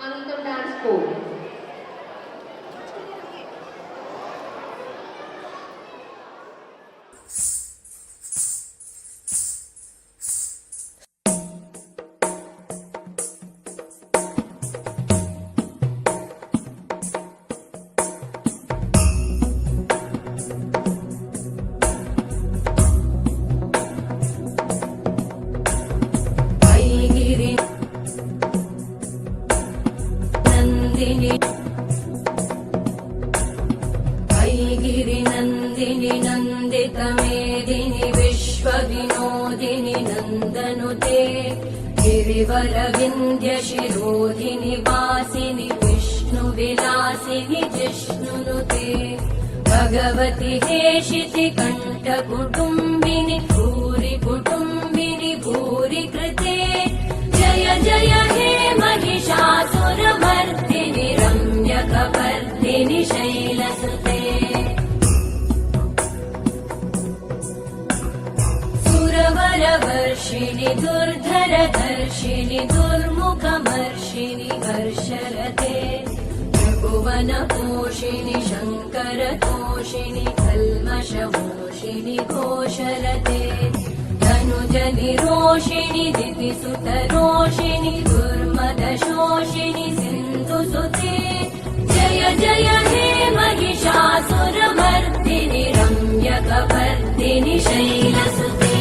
Angitam Dance School. गिरिनन्दिनि नन्दितमेदिनि विश्वविनोदिनि नन्दनुते गिरिवरविन्द्यशिरोधिनि वासिनि विष्णुविलासिनि जिष्णुनुते भगवति हेशिति कण्ठकुटुम्बिनि भूरि कुटुम्बिनि भूरि कृते जय जय हे महिषासुरमर्दिनि रम्यकपर्दिनि शैलसुते सुरवरवर्षिणि दुर्धरधर्षिणि दुर्मुखमर्षिणि हर्षरते त्रिभुवनपोषिणि शङ्करतोषिणि कल्मषमोषिणि घोषरते धनुजनिरोषिणि दितिसुतरोषिणि दुर्मदशोषिणि सिन्धुसुते जय जय हे महिषासुरमर्दिनि रम्यकपर्दिनि शैलसुते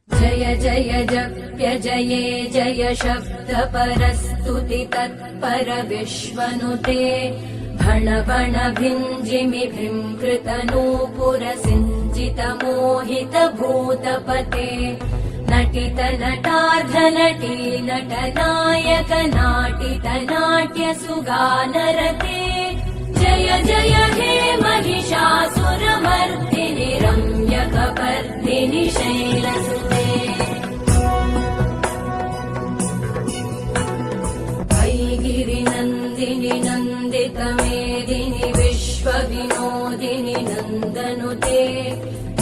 जय जय जप्य जये जय शब्द परस्तुति तत्पर विश्वनुते भण भण भिञ्जिमि भृङ्कृत नूपुर सिञ्जित मोहित भूतपते नटित नटार्ध नटी नट नायक नाटित नाट्य सुगानरते जय जय हे महिषासुरमर्दिनि रम्यकपर्दिनि शैलसुते गिरिनन्दिनि नन्दितमेदिनि विश्वविनोदिनि नन्दनुते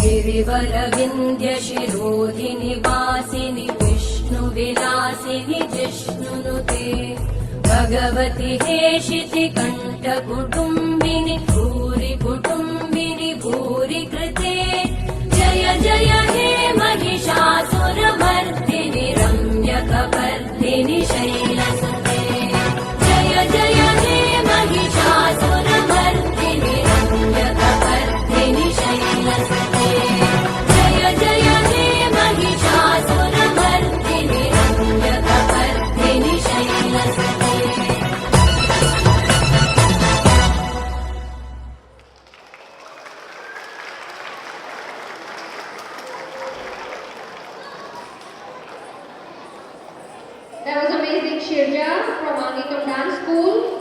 गिरिवरविन्द्यशिरोधिनि वासिनि विष्णुविलासिनि जिष्णुनुते भगवति हेशिति कण्ठकुटुम्बिनि भूरि कुटुम्बिनि भूरि कृते जय जय हे महिषासुरमर्दिनि रम्यकपर्दिनि शैलसुते जय जय हे महिषासुरमर्दिनि रम्यकपर्दिनि शैलसुते जय जय हे Mahishasuramardini रम्यकपर्दिनि शैलसुते That was amazing, Shirja from Angitam Dance School.